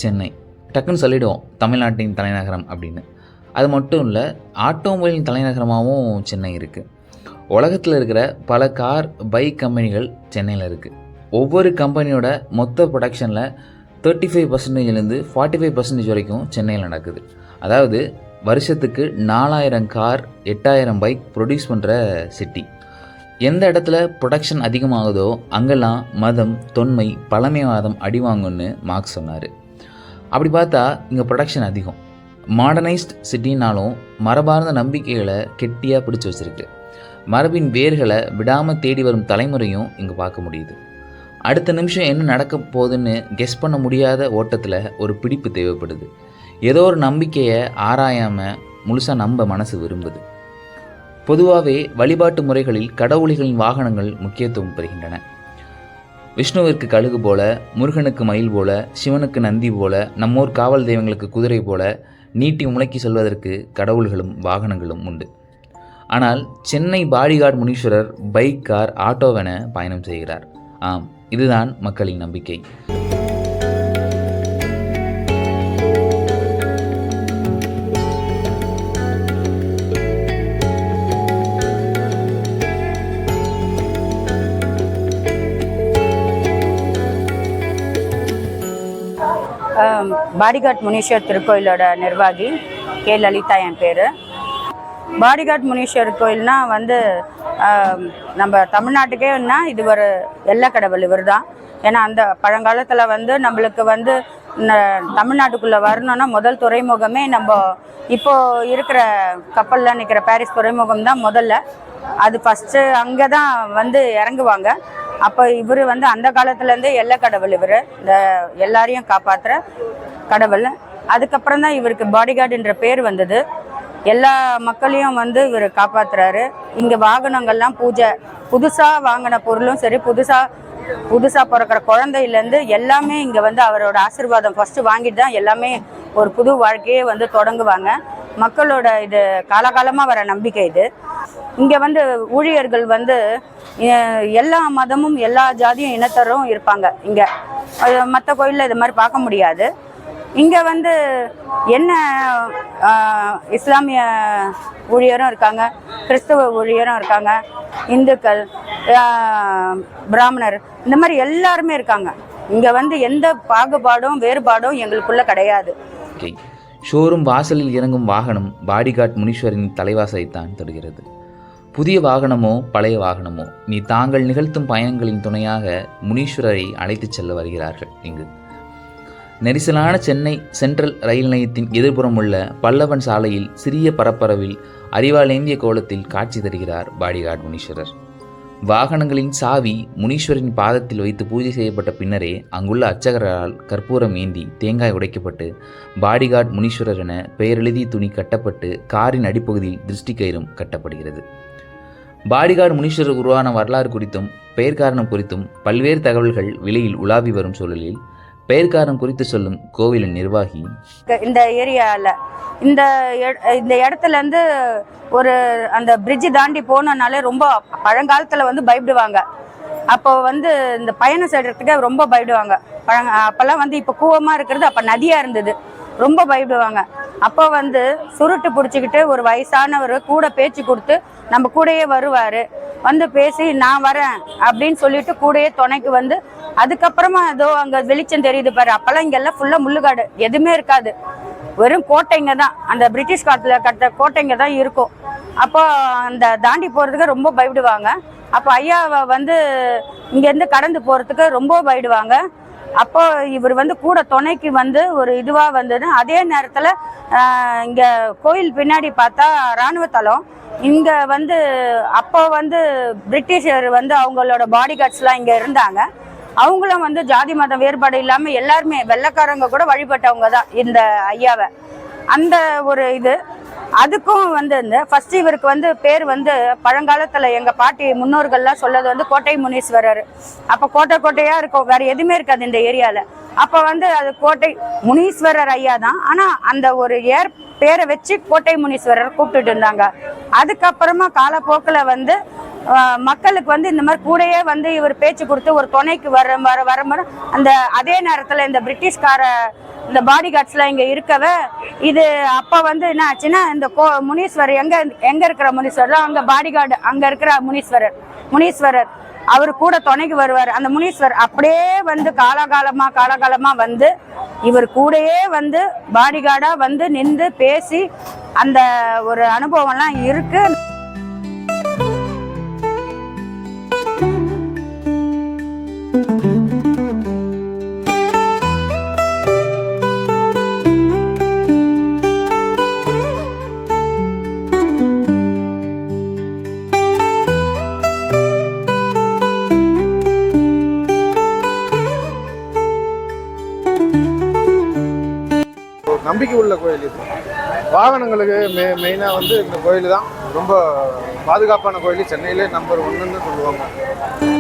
சென்னை. டக்குன்னு சொல்லிவிடுவோம் தமிழ்நாட்டின் தலைநகரம் அப்படின்னு. அது மட்டும் இல்லை, ஆட்டோமொபைலின் தலைநகரமாகவும் சென்னை இருக்குது. உலகத்தில் இருக்கிற பல கார் பைக் கம்பெனிகள் சென்னையில் இருக்குது. ஒவ்வொரு கம்பெனியோட மொத்த ப்ரொடக்ஷனில் 35%லேருந்து 45% வரைக்கும் சென்னையில் நடக்குது. அதாவது வருஷத்துக்கு 4000 கார் 8000 பைக் ப்ரொடியூஸ் பண்ணுற சிட்டி. எந்த இடத்துல ப்ரொடக்ஷன் அதிகமாகுதோ அங்கெல்லாம் மதம், தொன்மை, பழமைவாதம் அடிவாங்குன்னு மார்க்ஸ் சொன்னார். அப்படி பார்த்தா இங்கே ப்ரொடக்ஷன் அதிகம். மாடர்னைஸ்ட் சிட்டினாலும் மரபார்ந்த நம்பிக்கைகளை கெட்டியாக பிடிச்சி வச்சுருக்கு. மரபின் வேர்களை விடாமல் தேடி வரும் தலைமுறையும் இங்கே பார்க்க முடியுது. அடுத்த நிமிஷம் என்ன நடக்க போகுதுன்னு கெஸ் பண்ண முடியாத ஓட்டத்தில் ஒரு பிடிப்பு தேவைப்படுது. ஏதோ ஒரு நம்பிக்கையை ஆராயாமல் முழுசாக நம்ப மனசு விரும்புது. பொதுவாகவே வழிபாட்டு முறைகளில் கடவுளிகளின் வாகனங்கள் முக்கியத்துவம் பெறுகின்றன. விஷ்ணுவிற்கு கழுகு போல, முருகனுக்கு மயில் போல, சிவனுக்கு நந்தி போல, நம்மூர் காவல் தெய்வங்களுக்கு குதிரை போல நீட்டி முளைக்கி செல்வதற்கு கடவுள்களும் வாகனங்களும் உண்டு. ஆனால் Chennai bodyguard Muneeswarar bike, car, ஆட்டோவென பயணம் செய்கிறார். ஆம், இதுதான் மக்களின் நம்பிக்கை. பாடிகார்டு முனீஸ்வர் திருக்கோயிலோட நிர்வாகி கே லலிதா என் பேர். பாடிகார்டு முனீஸ்வர் கோயில்னால் நம்ம தமிழ்நாட்டுக்கேன்னா இது ஒரு எல்லை கடவுள் இவர் தான். ஏன்னா அந்த பழங்காலத்தில் நம்மளுக்கு தமிழ்நாட்டுக்குள்ளே வரணுன்னா முதல் துறைமுகமே நம்ம இப்போது இருக்கிற கப்பலில் நிற்கிற பாரிஸ் துறைமுகம் தான் முதல்ல. அது ஃபஸ்ட்டு அங்கே தான் இறங்குவாங்க. அப்போ இவர் அந்த காலத்துலேருந்தே எல்லை கடவுள். இவர் இந்த எல்லாரையும் காப்பாற்றுற கடவுள். அதுக்கப்புறம் தான் இவருக்கு பாடிகார்டுன்ற பேர் வந்தது. எல்லா மக்களையும் இவர் காப்பாற்றுறாரு. இங்கே வாகனங்கள்லாம் பூஜை, புதுசாக வாங்கின பொருளும் சரி, புதுசாக பிறக்கிற குழந்தையிலேருந்து எல்லாமே இங்கே அவரோட ஆசீர்வாதம் ஃபஸ்ட்டு வாங்கிட்டு தான் எல்லாமே ஒரு புது வாழ்க்கையே தொடங்குவாங்க. மக்களோட இது காலகாலமாக வர நம்பிக்கை இது. இங்கே ஊழியர்கள் எல்லா மதமும் எல்லா ஜாதியும் இனத்தரும் இருப்பாங்க. இங்கே மற்ற கோயிலில் இது மாதிரி பார்க்க முடியாது. இங்கே என்ன இஸ்லாமிய ஊழியரும் இருக்காங்க, கிறிஸ்தவ ஊழியரும் இருக்காங்க, இந்துக்கள், பிராமணர், இந்த மாதிரி எல்லாருமே இருக்காங்க. இங்கே எந்த பாகுபாடும் வேறுபாடும் எங்களுக்குள்ள கிடையாது. ஷோரூம் வாசலில் இறங்கும் வாகனம் பாடிகார்டு முனீஸ்வரின் தலைவாசலைத்தான் தொடுகிறது. புதிய வாகனமோ பழைய வாகனமோ, நீ தாங்கள் நிகழ்த்தும் பயணங்களின் துணையாக முனீஸ்வரரை அழைத்துச் செல்ல வருகிறார்கள். இங்கு நெரிசலான சென்னை சென்ட்ரல் ரயில் நிலையத்தின் எதிர்ப்புறம் உள்ள பல்லவன் சாலையில் சிறிய பரப்பரவில் அறிவாலேந்திய கோலத்தில் காட்சி தருகிறார் பாடிகார்டு முனீஸ்வரர். வாகனங்களின் சாவி முனீஸ்வரின் பாதத்தில் வைத்து பூஜை செய்யப்பட்ட பின்னரே அங்குள்ள அர்ச்சகரால் கற்பூரம் ஏந்தி தேங்காய் உடைக்கப்பட்டு பாடிகார்டு முனீஸ்வரர் என பெயரெழுதி துணி கட்டப்பட்டு காரின் அடிப்பகுதியில் திருஷ்டி கயிறும் கட்டப்படுகிறது. பாடிகார்டு முனீஸ்வரர் உருவான வரலாறு குறித்தும் பெயர் காரணம் குறித்தும் பல்வேறு தகவல்கள் வெளியில் உலாவி வரும் சூழலில் பெயர் காரணம் குறித்து சொல்லும் கோவிலின் நிர்வாகி, இந்த ஏரியாவில் இந்த இடத்துலேருந்து ஒரு அந்த பிரிட்ஜு தாண்டி போனோன்னாலே ரொம்ப பழங்காலத்தில் பயப்படுவாங்க. அப்போ இந்த பயணம் செய்கிறதுக்கு ரொம்ப பயப்படுவாங்க. அப்போல்லாம் இப்போ கூவமாக இருக்கிறது, அப்போ நதியாக இருந்தது, ரொம்ப பயப்படுவாங்க. அப்போ சுருட்டு பிடிச்சிக்கிட்டு ஒரு வயசானவர் கூட பேச்சு கொடுத்து நம்ம கூடயே வருவார். பேசி நான் வரேன் அப்படின்னு சொல்லிட்டு கூடயே துணைக்கு அதுக்கப்புறமா ஏதோ அங்கே வெளிச்சம் தெரியுது பாரு. அப்போல்லாம் இங்கெல்லாம் ஃபுல்லாக முள்ளுக்காடு, எதுவுமே இருக்காது, வெறும் கோட்டைங்க தான். அந்த பிரிட்டிஷ் காலத்தில் கட்ட கோட்டைங்க தான் இருக்கும். அப்போ அந்த தாண்டி போகிறதுக்கு ரொம்ப பயப்படுவாங்க. அப்போ ஐயாவை இங்கேருந்து கடந்து போகிறதுக்கு ரொம்ப பயப்படுவாங்க. அப்போ இவர் கூட துணைக்கு ஒரு இதுவாக வந்தது. அதே நேரத்தில் இங்கே கோயில் பின்னாடி பார்த்தா இராணுவ தளம். இங்கே அப்போ பிரிட்டிஷர் அவங்களோட பாடி கார்ட்ஸ்லாம் இங்கே இருந்தாங்க. அவங்களும் ஜாதி மதம் வேறுபாடு இல்லாமல் எல்லாருமே வெள்ளைக்காரங்க கூட வழிபட்டவங்க தான் இந்த ஐயாவை. அந்த ஒரு இது அதுக்கும் இந்த ஃபர்ஸ்ட் இவருக்கு பேர் பழங்காலத்தில் எங்கள் பாட்டி முன்னோர்கள்லாம் சொல்லது கோட்டை முனீஸ்வரர். அப்போ கோட்டையாக இருக்கும், வேறு எதுவுமே இருக்காது இந்த ஏரியாவில். அப்போ அது கோட்டை முனீஸ்வரர் ஐயா தான். ஆனால் அந்த ஒரு பேரை வச்சு கோட்டை முனீஸ்வரர் கூப்பிட்டுட்டு இருந்தாங்க. அதுக்கப்புறமா காலப்போக்கில் மக்களுக்கு வந்து இந்த மாதிரி கூடயே வந்து இவர் பேச்சு கொடுத்து ஒரு துணைக்கு வர அந்த அதே நேரத்தில் இந்த பிரிட்டிஷ்கார இந்த பாடி கார்ட்ஸ்லாம் இங்கே இருக்கவே இது அப்போ வந்து என்ன ஆச்சுன்னா இந்த முனீஸ்வரர் எங்கே இருக்கிற முனீஸ்வரர் அங்கே பாடி கார்டு அங்கே இருக்கிற முனீஸ்வரர் அவர் கூட துணைக்கு வருவார். அந்த முனீஸ்வரர் அப்படியே வந்து காலகாலமாக வந்து இவர் கூடயே வந்து பாடி கார்டாக வந்து நின்று பேசி அந்த ஒரு அனுபவம்லாம் இருக்கு. நம்பிக்கை உள்ள கோயில் இது. வாகனங்களுக்கு மெயினாக வந்து இந்த கோயில் தான் ரொம்ப பாதுகாப்பான கோயில். சென்னையிலே நம்பர் 1ன்னு சொல்லுவாங்க.